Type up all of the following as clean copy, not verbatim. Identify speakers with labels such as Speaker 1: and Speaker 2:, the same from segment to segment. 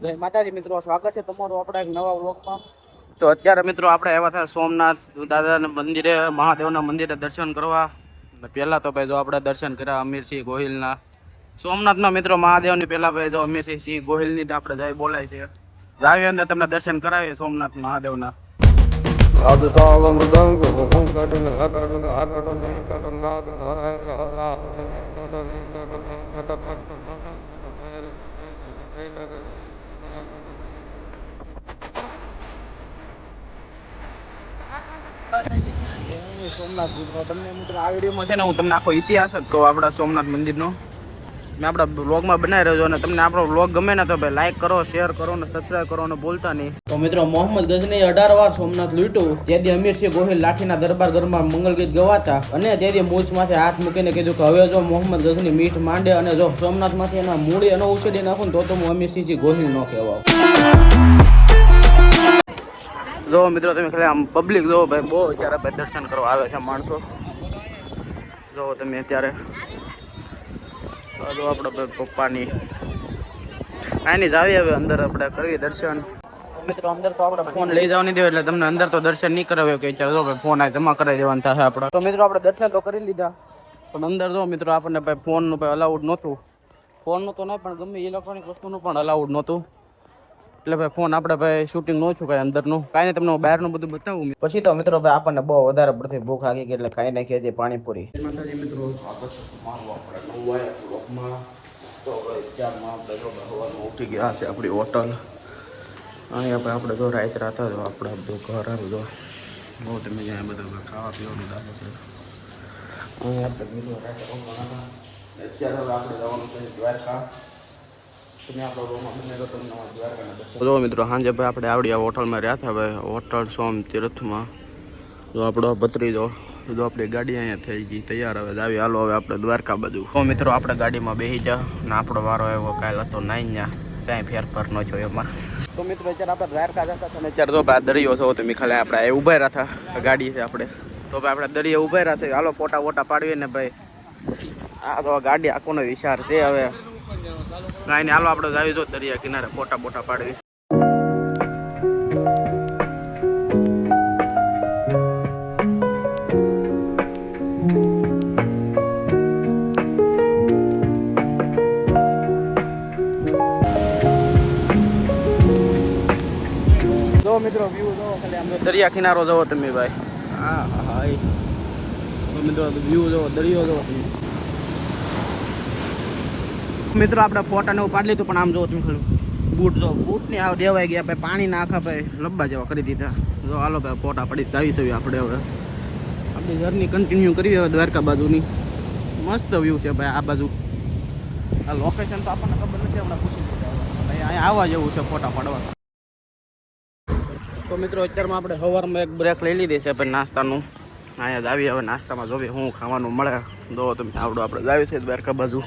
Speaker 1: જય માતાજી મિત્રો, સ્વાગત છે તમારું આપણા એક નવા વ્લોગમાં। તો અત્યારે મિત્રો આપણે આવ્યા હતા સોમનાથ દાદાના મંદિરે, મહાદેવના મંદિરે દર્શન કરવા। પહેલા તો ભાઈ જો આપણે દર્શન કર્યા અમીરસિંહ ગોહિલના। સોમનાથમાં મિત્રો મહાદેવની પહેલા ભાઈ જો અમીરસિંહ ગોહિલની તો આપણે જય બોલાય છે। જાવી અંદર તમને દર્શન કરાવીએ સોમનાથ મહાદેવના। સોમનાથ તમને મિત્રો આ વિડીયોમાં છે ને હું તમને આખો ઇતિહાસ જ કહું આપણા સોમનાથ મંદિરનો। મેં આપણા વ્લોગમાં બનાવી રહ્યો અને તમને આપણો વ્લોગ ગમે ને તો ભાઈ લાઈક કરો, શેર કરો અને સબસ્ક્રાઈબ કરવાનું ભૂલતા નહીં। તો મિત્રો મોહમ્મદ ગઝનીએ 18 વાર સોમનાથ લૂંટ્યું। તેથી અમીરસિંહ ગોહિલ લાઠીના દરબાર ઘરમાં મંગલ ગીત ગવાતા અને તેથી મૂછ માથે હાથ મૂકીને કીધું કે હવે જો મોહમ્મદ ગઝની મીઠ માંડે અને જો સોમનાથમાંથી એના મૂળી ન ઉછેરી નાખું ને તો હું અમીરસિંહ ગોહિલ ન કહેવાઉં। જો મિત્રો તમે ખાલી આમ પબ્લિક જો ભાઈ બહુ અત્યારે ભાઈ દર્શન કરવા આવે છે માણસો। જો તમે અત્યારે જો આપણે ભાઈ પપ્પાની આની જ આવી હવે અંદર આપણે કરીએ દર્શન। મિત્રો અંદર તો આપણે ફોન લઈ જવા નહીં દેવો એટલે તમને અંદર તો દર્શન નહીં કરાવ્યો કે અત્યારે જો ભાઈ ફોન આ જમા કરાવી દેવાના થશે આપણે। તો મિત્રો આપણે દર્શન તો કરી લીધા પણ અંદર જો મિત્રો આપણને ભાઈ ફોનનું ભાઈ અલાઉડ નહોતું। ફોનનું તો નહીં પણ ગમે ઇલેક્ટ્રોનિક વસ્તુનું પણ અલાઉડ નહોતું એટલે ભાઈ ફોન આપણે ભાઈ શૂટિંગ ન છું કાંઈ અંદરનું કાંઈ નહીં તમને બહારનું બધું બતાવું। પછી તો મિત્રો ભાઈ આપણને બહુ વધારે પડતી ભૂખ લાગી ગઈ એટલે ખાઈ નાખી હતી પાણીપુરી। માતાજી મિત્રો તો ચારમાં આપણે હવામાં ઉઠી ગયા છે આપણી હોટલ। અહીંયા ભાઈ આપણે જો રાત રાતા જો આપણે બધું ઘર આવ્યું જો બહુ તમે જ્યાં બધા ખાવા પીવાનું દાખલ છે। અહીંયા આપણે મિત્રો રાતે રમવાના અત્યારે હવે આપણે જવાનું છે દ્વારકા। જો મિત્રો સાંજે ભાઈ આપણે આવડી આ હોટલમાં રહ્યા હતા ભાઈ હોટલ સોમ તીર્થમાં। જો આપણો ભત્રીજો જો આપણી ગાડી અહીંયા થઈ ગઈ તૈયાર હવે આવી હાલો હવે આપણે દ્વારકા બાજુ। તો મિત્રો આપણે ગાડીમાં બેસી જા ને આપણો વારો આવ્યો કાલ હતો નાઈ ન્યા કાંઈ ફેરફાર ન થયો એમાં। તો મિત્રો અત્યારે આપણે દ્વારકા જતા હતા ને અત્યારે જો ભાઈ દરિયો છો તમે ખાલી આપણે ઊભા રહ્યા હતા ગાડી છે આપણે તો ભાઈ આપણે દરિયો ઊભા રહ્યા છે હાલો ફોટા વોટા પાડવીએ ને ભાઈ આ તો ગાડી આખોનો વિચાર છે હવે કાંઈ નહીં હાલો આપણે જાવી જો દરિયા કિનારે ફોટા બોટા પાડવી। જો મિત્રો વ્યૂ જો ખાલી આમ દરિયા કિનારો જોવો તમે ભાઈ હા હા મિત્રો વ્યૂ જોવો દરિયો જોવો તમે મિત્રો આપણે ફોટા ને પાડી લીધું પણ આમ જો તમે ખાલી બૂટ જો બૂટની આવ દેવાઈ ગયા ભાઈ પાણી નાખા ભાઈ લબ્બા જેવા કરી દીધા। જો હાલો ભાઈ ફોટા પડી આવી છે આપણે હવે આપણી જર્ની કન્ટિન્યુ કરીએ હવે દ્વારકા બાજુની। મસ્ત વ્યૂ છે ભાઈ આ બાજુ આ લોકેશન તો આપણને ખબર નથી હમણાં પૂછી ભાઈ અહીંયા આવવા જેવું છે ફોટા પાડવા। તો મિત્રો અત્યારમાં આપણે સવારમાં એક બ્રેક લઈ લીધી છે ભાઈ નાસ્તાનું અહીંયા જ આવી હવે નાસ્તામાં જોવી શું ખાવાનું મળે જો તમે આવડો આપણે જાવી છે દ્વારકા બાજુ।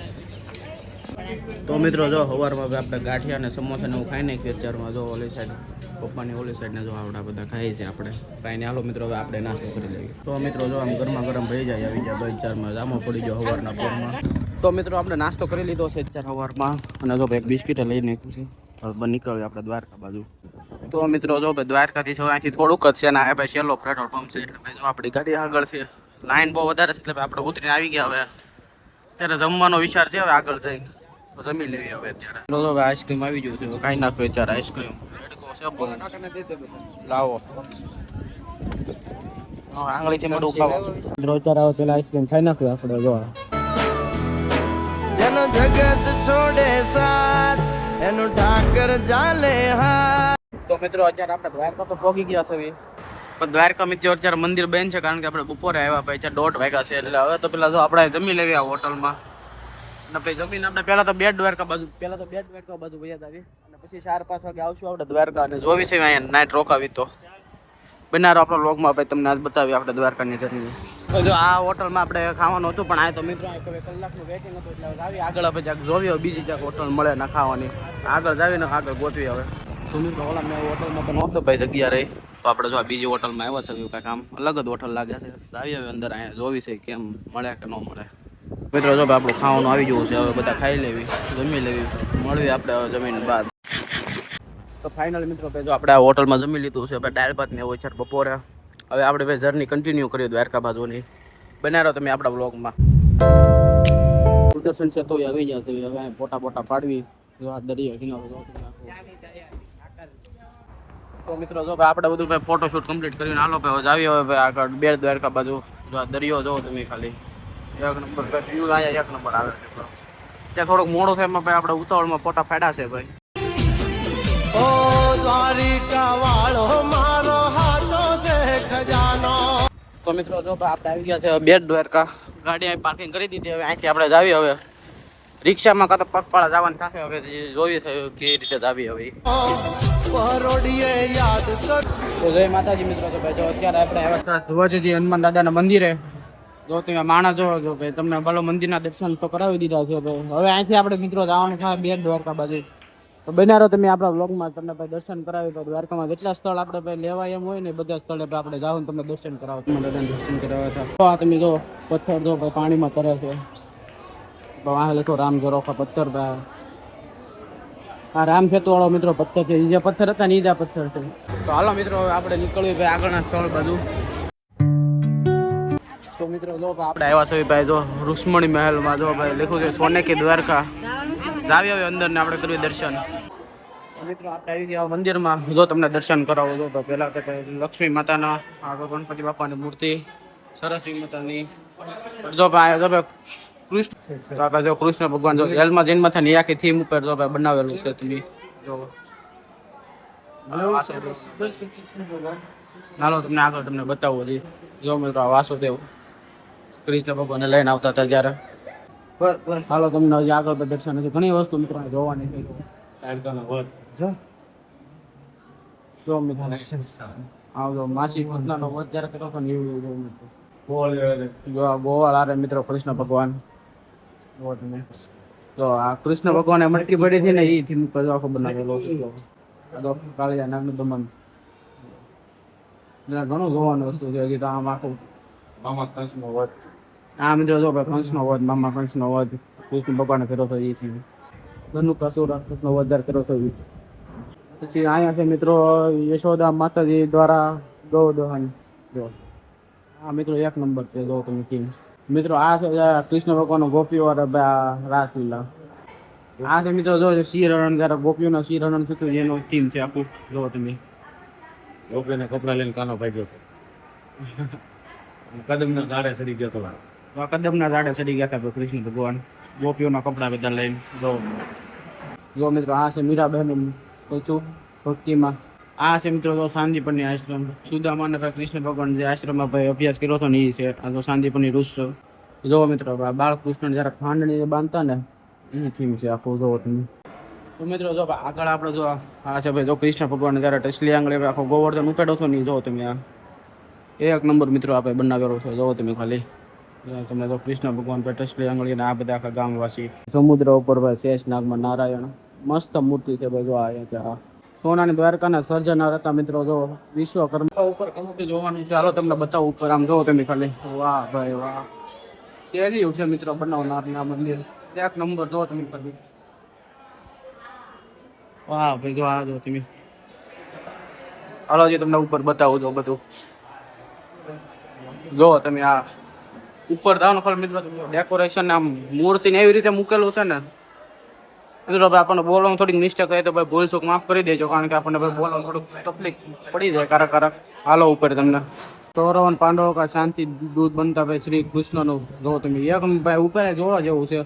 Speaker 1: તો મિત્રો જો સવારમાં આપણે ગાંઠિયા અને સમોસા ને હું ખાઈ નાખ્યું અત્યારમાં જો ઓલી સાઈડ પપ્પાની ઓલી સાઈડ ને જો આવડા બધા ખાઈએ છીએ આપણે કાંઈ નહીં હાલો મિત્રો હવે આપણે નાસ્તો કરી લઈએ। તો મિત્રો જો આમ ગરમા ગરમ ભઈ જાય આવી જાય 2-4માં જામો પડી ગયો સવારના પોરમાં। તો મિત્રો આપણે નાસ્તો કરી લીધો છે અત્યારે સવારમાં અને જો એક બિસ્કીટ લઈ નાખ્યું છે હવે નીકળ્યું આપણે દ્વારકા બાજુ। તો મિત્રો જો ભાઈ દ્વારકાથી છો અહીંથી થોડુંક જ છે ને આ ભાઈ છેલ્લો પેટ્રોલ પંપ છે એટલે ભાઈ જો આપણી ગાડી આગળ છે લાઈન બહુ વધારે છે એટલે આપણે ઉતરીને આવી ગયા હવે અત્યારે જમવાનો વિચાર છે હવે આગળ જઈને જમી લેવી હવે અત્યારે જો ભાઈ આઈસ્ક્રીમ આવી ગયું છે કાંઈ નાખ્યું અત્યારે આઈસ્ક્રીમ લાવો આંગળીથી મોઢું ખાવો અત્યારે આવે પેલા આઈસ્ક્રીમ ખાઈ નાખ્યું આપણે જો
Speaker 2: જેનો જગત છોડે સાથ એનું ઠાકર ચાલે હા।
Speaker 1: તો મિત્રો અત્યારે આપણે દ્વારકા તો પહોંચી ગયા છે પણ દ્વારકા મિત્રો અત્યારે મંદિર બંધ છે કારણ કે આપણે બપોરે આવ્યા પછી 1:30 વાગ્યા છે એટલે હવે તો પેલા જો આપણે જમી લેવી આ હોટલમાં અને પછી જમીને આપણે પહેલાં તો બેટ દ્વારકા બાજુ વયા આવી અને પછી 4-5 વાગે આવશું આપણે દ્વારકા અને જોવી છે અહીંયા નાઇટ રોકાવી તો બનારો આપણો વ્લોગમાં ભાઈ તમને આજ બતાવી આપણે દ્વારકાની જર્ની। જો આ હોટલમાં આપણે ખાવાનું હતું પણ આ તો મિત્રો એક કલાકનું વેટિંગ હતું એટલે આવી આગળ આપણે જ્યાંક જોવી બીજી જ્યાંક હોટલ મળે ના ખાવાની આગળ જાવીને આગળ ગોતવી હવે તો મિત્રો ઓલા મેં હોટલમાં તો નહોતો ભાઈ જગ્યા રહી તો આપણે જો આ બીજી હોટલમાં આવ્યા છે કાંઈક આમ અલગ જ હોટલ લાગે છે આવી હવે અંદર અહીંયા જોવી છે કેમ મળે કે ન મળે। મિત્રો જો આપણું ખાવાનું આવી ગયું છે હવે બધા ખાઈ લેવી જમી લેવી મળવી આપણે હવે જમીન બાદ। તો ફાઇનલ મિત્રો ભાઈ જો આપણે આ હોટલમાં જમી લીધું છે ભાઈ દાળ ભાત ને એવું છે બપોરે. હવે આપણે ભાઈ જર્ની કન્ટિન્યુ કરીએ દ્વારકા બાજુની. બનાવો તમે આપણા બ્લોગમાં. સુદર્શન છે તો આવી જશે હવે ફોટા ફોટા પાડવી જો આ દરિયો કિનારો જો તો મિત્રો જો ભાઈ આપણે બધું ભાઈ ફોટોશૂટ કમ્પ્લીટ કરીને હાલો ભાઈ આવી હવે ભાઈ આગળ બેટ દ્વારકા બાજુ જો આ દરિયો જો તમે ખાલી એક નંબર વ્યૂ અહીંયા એક નંબર આવે છે ત્યાં થોડુંક મોડું થાય એમાં ભાઈ આપણે ઉતાવળમાં ફોટા પાડ્યા છે ભાઈ.
Speaker 2: ઓ દ્વારિકા વાળો મારો હાથો છે ખજાનો.
Speaker 1: તો મિત્રો જો આપણે આવી ગયા છે બેટ દ્વારકા. ગાડી અહીં પાર્કિંગ કરી દીધી. હવે અહીંથી આપણે જાવી હવે રિક્ષામાં કાં તો પગપાળા જવાનું થશે. હવે જોઈએ થયું કેવી રીતે જાવી હવે.
Speaker 2: પરોડીએ યાદ કર.
Speaker 1: તો જય માતાજી મિત્રો. તો ભાઈ જો અત્યારે આપણે આવ્યા ધ્વજજી હનુમાન દાદાના મંદિરે. જો તમે માણસ જો જો ભાઈ તમને ભલો મંદિરના દર્શન તો કરાવી દીધા છે ભાઈ. હવે અહીંથી આપણે મિત્રો જવાનું થાય બેટ દ્વારકા બાજુ. તો બનારો તમે આપણા વ્લોગમાં તમને ભાઈ દર્શન કરાવી તો દ્વારકામાં જેટલા સ્થળ આપણે ભાઈ લેવાય એમ હોય ને બધા સ્થળે આપણે જાવ ને તમને દર્શન કરાવો. તમે દાદાને દર્શન કરાવ્યા હતા. આ તમે જો પથ્થર જો ભાઈ પાણીમાં તરે છે. વાહ લખો રામ જરોખા પથ્થર ભાઈ. આ રામ ખેતુ વાળો મિત્રો પથ્થર છે. જે પથ્થર હતા ને ઈજા પથ્થર છે. તો હાલો મિત્રો હવે આપણે નીકળીએ ભાઈ આગળના સ્થળ બાજુ. તો મિત્રો જો આપણે આવ્યા છે ભાઈ જો રુક્ષ્મણી મહેલમાં જો ભાઈ લખ્યું છે સોને કી દ્વારકા. જાવી હવે અંદર ને આપણે કરીએ દર્શન. મિત્રો આપણે આવી ગયા મંદિરમાં. જો તમને દર્શન કરાવો જો પહેલા તો લક્ષ્મી માતાના આગળ ગણપતિ બાપાની મૂર્તિ, સરસ્વતી માતાની જો ભાઈ જો ભાઈ કૃષ્ણ જો કૃષ્ણ ભગવાન જો જેલમાં જઈને માથા ની આખી થીમ ઉપર જો ભાઈ બનાવેલું છે તમે જો. હાલો તમને આગળ તમને બતાવું હજી. જો મિત્રો વાસુદેવ કૃષ્ણ ભગવાનને લઈને આવતા હતા જ્યારે. હાલો તમને હજી આગળ પર દર્શન નથી. ઘણી વસ્તુ મિત્રો જોવાની છે. જો મિત્રો આવજો માસી પત્નાનો વધ જ્યારે કર્યો હતો ને એવું જો ગોવાળ આરે મિત્રો કૃષ્ણ ભગવાન. તો આ કૃષ્ણ ભગવાને મટકી પડી હતી ને એ થી આખો બનાવેલો કાળિયા નાગનું દમન. ઘણું જોવાનું વસ્તુ છે હજી તો આમ આખું. હા મિત્રો જો ભાઈ કંસનો વધ, મામા કંસનો વધ કૃષ્ણ ભગવાને કર્યો હતો એ થી. ધનુકાસુર રાક્ષસનો વધ જ્યારે કર્યો હતો એ. પછી અહીંયા છે મિત્રો યશોદા માતાજી દ્વારા ગૌ દહન. જો આ મિત્રો એક નંબર છે. જો તમે કેમ મિત્રો આ છે કૃષ્ણ ભગવાનનો ગોપીઓ રાસલીલા. આ છે મિત્રો જો શ્રીહરણ જયારે ગોપીઓના શ્રીહરણ થતું એનો થીમ છે આખું. જો તમે
Speaker 3: ગોપીને કપડા લઈને કાનો ભાગ્યો હતો. કદમના ઝાડે ચડી ગયો હતો.
Speaker 1: કદમના ઝાડે ચડી ગયા હતા કૃષ્ણ ભગવાન ગોપીઓના કપડા બધા લઈને. જો મિત્રો આ છે મીરાબહેન પૂછું ભક્તિમાં. આ છે મિત્રો તો સાંદીપની આશ્રમ. સુદામાને ભાઈ કૃષ્ણ ભગવાન જે આશ્રમમાં ભાઈ અભ્યાસ કર્યો હતો ને એ છે. આ તો સાંદીપની ઋષ. જો મિત્રો બાળકૃષ્ણ જયારે ખાંડણી બાંધતા ને એની થીમ છે આખું. જો તમે તો મિત્રો જો આગળ આપણે જો આ છે ભાઈ જો કૃષ્ણ ભગવાન જયારે ટસલી આંગળે આખો ગોવર્ધન ઉપેડો હતો ને જો તમે આ એક નંબર મિત્રો આપણે બનાવેલો છે. જો તમે ખાલી તમને તો કૃષ્ણ ભગવાન ભાઈ ટસલી આંગળી ને આ બધા આખા ગામવાસી. સમુદ્ર ઉપર ભાઈ શેષ નાગમાં નારાયણ મસ્ત મૂર્તિ છે ભાઈ. જો આ સોનાની દ્વારકાના સર્જનાર હતા મિત્રો. જો વિશ્વકર્મા ઉપર કમુટી જોવાનું છે. હાલો તમને બતાવું ઉપર આમ જો તમે ખાલી. વાહ ભાઈ વાહ. કેરી છે મિત્રો બનાવનાર ના મંદિર એક નંબર. જો તમે ખાલી વાહ ભાઈ. જો આ જો તમે હાલો જે તમને ઉપર બતાવું જો બધું. જો તમે આ ઉપર જાવ ને ખાલી મિત્રો ડેકોરેશન આમ મૂર્તિ ને એવી રીતે મૂકેલું છે ને મિત્રો ભાઈ આપણને બોલવામાં થોડીક મિસ્ટેક થાય તો ભાઈ ભૂલ ચૂક માફ કરી દેજો. કારણ કે આપણને ભાઈ બોલવામાં થોડુંક તકલીફ પડી જાય કારક. હાલો ઉપર તમને કૌરવ અને પાંડવો કા શાંતિ દૂધ બનતા ભાઈ શ્રી કૃષ્ણનું જો તમે એક ભાઈ ઉપર જોવા જેવું છે.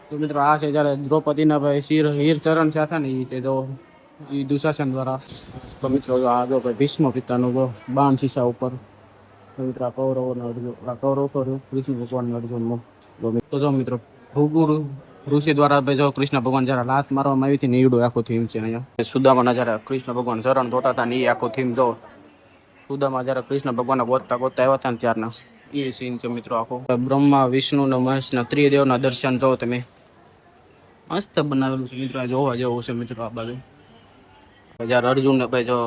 Speaker 1: તો મિત્રો આ છે જયારે દ્રૌપદીના ભાઈ હીર ચરણ સાથે ને એ છે જો એ દુશાસન દ્વારા. તો મિત્રો જો આ જો ભાઈ ભીષ્મ પિતાનું જો બાણ શીશા ઉપર. તો મિત્રો આ કૌરવોનો અર્જુન કૌરવ કૃષ્ણ ભગવાનનો અર્જુનનો. તો જો મિત્રો ભૂગુરુ ઋષિ દ્વારા ભાઈ જો કૃષ્ણ ભગવાન જયારે લાત મારવામાં આવી હતી ને ઈડો આખો થીમ છે અહીંયા. સુદામાના જયારે કૃષ્ણ ભગવાન શરણ ધોતા હતા ને એ આખો થીમ જો. સુદામા જયારે કૃષ્ણ ભગવાનને ગોતતા આવ્યા હતા ને ત્યારના એ સીન છે મિત્રો આખો. બ્રહ્મા વિષ્ણુ ને મહેશના ત્રિદેવના દર્શન જો તમે મસ્ત બનાવેલું છે મિત્રો. જોવા જેવું છે મિત્રો આ બાજુ. જયારે અર્જુન ને ભાઈ જો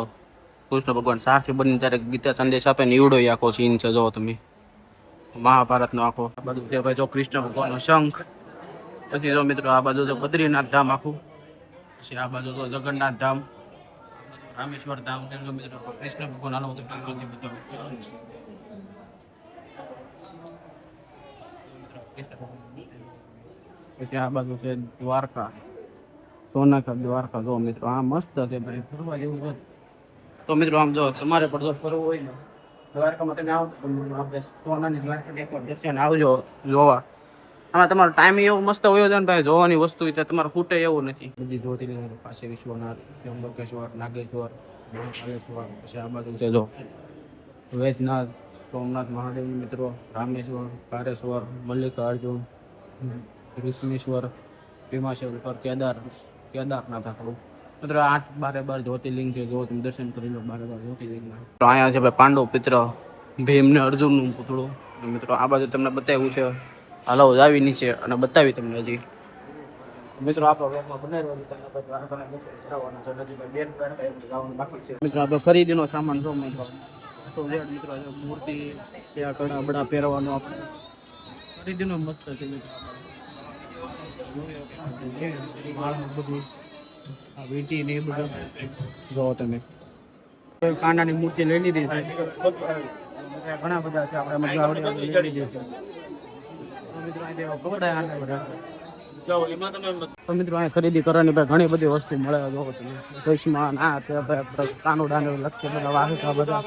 Speaker 1: કૃષ્ણ ભગવાન સારથી બની ત્યારે ગીતા સંદેશ આપે ને ઈવડો આખો સીન છે. જો તમે મહાભારતનો આખો આ બધું છે ભાઈ જો કૃષ્ણ ભગવાનનો શંખ. પછી જો મિત્રો આ બાજુ તો બદ્રીનાથ ધામ આખું. પછી આ બાજુ તો જગન્નાથ ધામ. રામેશ્વર ધામ છે જો મિત્રો કૃષ્ણ ભગવાન આલો તો ટીવી બતાવું. પછી આ બાજુ છે દ્વારકા, સોનાકા દ્વારકા. જો મિત્રો આ મસ્ત છે ભાઈ, ફરવા જેવું છે. તો મિત્રો આમ જો તમારે પણ જો ફરવું હોય ને દ્વારકામાં તમે આવો તો આપણે સોનાની દ્વારકા એકવાર દર્શન આવજો જોવા. આમાં તમારો ટાઈમ એવો મસ્ત હોય છે ને ભાઈ, જોવાની વસ્તુ એટલે તમારે ખૂટે એવું નથી. બધી જ્યોતિર્લિંગ પાસે વિશ્વનાથ, ત્રંબકેશ્વર, નાગેશ્વર, મહાકાલેશ્વર. પછી આ બાજુ છે જો વૈદ્યનાથ, સોમનાથ મહાદેવ મિત્રો, રામેશ્વર, કારેશ્વર, મલ્લિકાર્જુન, ઋષિમેશ્વર, ભીમાશંકર, કેદારનાથ. આપણું મિત્રો 8-12 જ્યોતિર્લિંગ છે. જો તમે દર્શન કરી લો 12 જ્યોતિર્લિંગમાં. તો અહીંયા છે ભાઈ પાંડવ પિત્ર, ભીમ ને અર્જુનનું પૂતળું. મિત્રો આ બાજુ તમને બતાવ્યું છે. હાલો આવી નીચે અને બતાવી તમને હજી. મિત્રો આપણો વ્લોગમાં બનાવ્યો છે. મિત્રો આપણે ખરીદીનો સામાન જો મિત્રો મિત્રો મૂર્તિ ત્યાં કડા બડા પહેરવાનો આપણે ખરીદીનો મસ્ત છે મિત્રો. બધું આ વીંટી ને એ બધું જો તમે કાંડાની મૂર્તિ લઈ લીધી છે. ઘણા બધા છે આપણે મજા આવડે લઈ લીધી છે. તો મિત્રો અહીંયા ખરીદી કરવાની ભાઈ ઘણી બધી વસ્તુ મળે. જો તમે ચશ્મા ના કાનુડા ને લક્ષ બધા વાહકા બધા.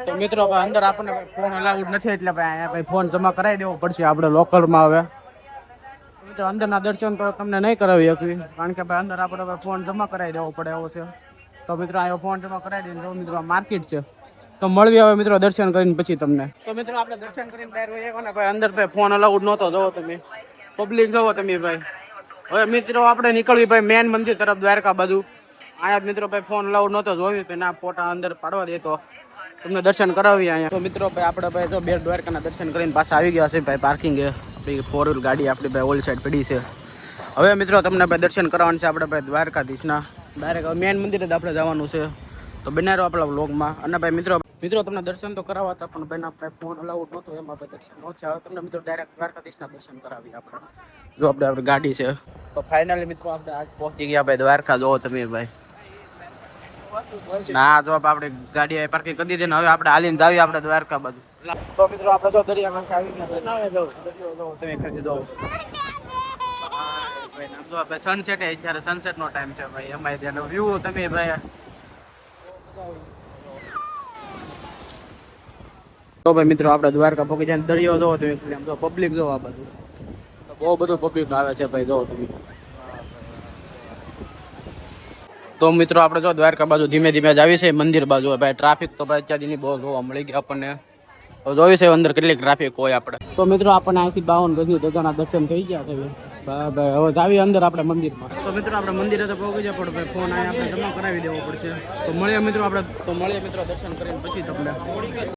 Speaker 1: તો મિત્રો અંદર આપણને ફોન અલાઉડ નથી એટલે ભાઈ અહીંયા ભાઈ ફોન જમા કરાવી દેવો પડશે આપણે લોકલમાં. હવે મિત્રો અંદરના દર્શન તો તમને નહીં કરાવી શકવી કારણ કે ભાઈ અંદર આપણે ફોન જમા કરાવી દેવો પડે એવો છે. તો મિત્રો અહીંયા ફોન જમા કરાવી દઈએ. જો મિત્રો માર્કેટ છે તો મળવી હવે મિત્રો દર્શન કરીને પછી તમને. તો મિત્રો આપણે દર્શન કરીને બહાર હોઈએ ને ભાઈ અંદર ભાઈ ફોન અલાઉડ નહોતો. જોવો તમે પબ્લિક જોવો તમે ભાઈ. હવે મિત્રો આપણે નીકળવી ભાઈ મેન મંદિર તરફ દ્વારકા બાજુ. અહીંયા મિત્રો ભાઈ ફોન અલાઉડ નહોતો. જોવી ભાઈ ના ફોટા અંદર પાડવા દે તો તમને દર્શન કરાવી અહીંયા. તો મિત્રો ભાઈ આપણે ભાઈ જો બેટ દ્વારકાના દર્શન કરીને પાછા આવી ગયા છે ભાઈ. પાર્કિંગ આપણી 4 વ્હીલ ગાડી આપણી ભાઈ ઓલ સાઈડ પડી છે. હવે મિત્રો તમને ભાઈ દર્શન કરવાનું છે આપણે ભાઈ દ્વારકાધીશના. ડાયરેક્ટ મેન મંદિરે જ આપણે જવાનું છે. તો બનાવો આપણા વ્લોગમાં. અને ભાઈ મિત્રો તમને દર્શન તો કરાવવા હતા પણ ભાઈ આપણે ફોન અલાઉડ નહોતો એમાં ભાઈ દર્શન ન છે. હવે તમને મિત્રો ડાયરેક્ટ દ્વારકાધીશના દર્શન કરાવી આપણે. જો આપણી ગાડી છે. તો ફાઇનલી મિત્રો આપણે આજ પહોંચી ગયા ભાઈ દ્વારકા. જો તમે ભાઈ ના જો આપણે ગાડી પાર્કિંગ કરી દીધી ને હવે આપણે હાલીને જાવી આપણે દ્વારકા બાજુ. તો મિત્રો આપણે તો દરિયામાં આવી ગયા. તમે ખરીદી દો સનસેટ અત્યારે સનસેટ નો ટાઈમ છે ભાઈ. એમાં ત્યાં વ્યૂ તમે ભાઈ. તો ભાઈ મિત્રો આપણે દ્વારકા પહોંચી જાય દરિયો જોવો તમે. જો પબ્લિક જોવો આ બધું બહુ બધું પબ્લિક આવે છે ભાઈ. જોવો તમે. તો મિત્રો આપણે જો દ્વારકા બાજુ ધીમે ધીમે જ આવી છે મંદિર બાજુ. ભાઈ ટ્રાફિક તો ભાઈ અત્યારની બહુ જોવા મળી ગઈ આપણને. તો જોયું છે અંદર કેટલી ટ્રાફિક હોય આપણે. તો મિત્રો આપણને અહીંથી 52 ગજની ધજાના દર્શન થઈ ગયા છે ભાઈ. હવે આવી અંદર આપણે મંદિરમાં. તો મિત્રો આપણે મંદિરે તો પહોંચી જાય પણ ભાઈ ફોન અહીંયા આપણે જમા કરાવી દેવો પડશે. તો મળીએ મિત્રો દર્શન કરીને પછી તમને.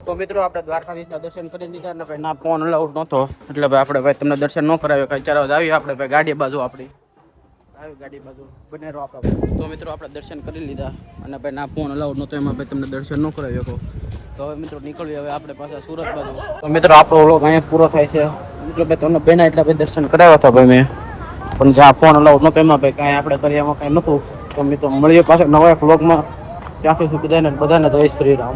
Speaker 1: તો મિત્રો આપણે દ્વારકાધીશના દર્શન કરી લીધા ને ભાઈ ના ફોન અલાઉડ નહોતો એટલે ભાઈ આપણે ભાઈ તમને દર્શન ન કરાવ્યો. કઈ ચાલો આવી આપણે ભાઈ ગાડી બાજુ આપણી ગાડી બાજુ બનેરો આપણે. તો મિત્રો આપણે દર્શન કરી લીધા અને ભાઈ ના ફોન અલાઉડ નહોતો એમાં ભાઈ તમને દર્શન ન કરાવી શકો. તો હવે મિત્રો નીકળીએ હવે આપણે પાછા સુરત બાજુ. તો મિત્રો આપણો વ્લોગ અહીંયા પૂરો થાય છે. મિત્રો ભાઈ તમને બેના એટલા ભાઈ દર્શન કરાવ્યા હતા ભાઈ મેં પણ જ્યાં ફોન અલાઉડ નહોતો એમાં ભાઈ કાંઈ આપણે કરીએ એમાં કાંઈ નહોતું. તો મિત્રો મળીએ પાછા નવા એક વ્લોગમાં. ત્યાંથી બધાને જય શ્રી રામ.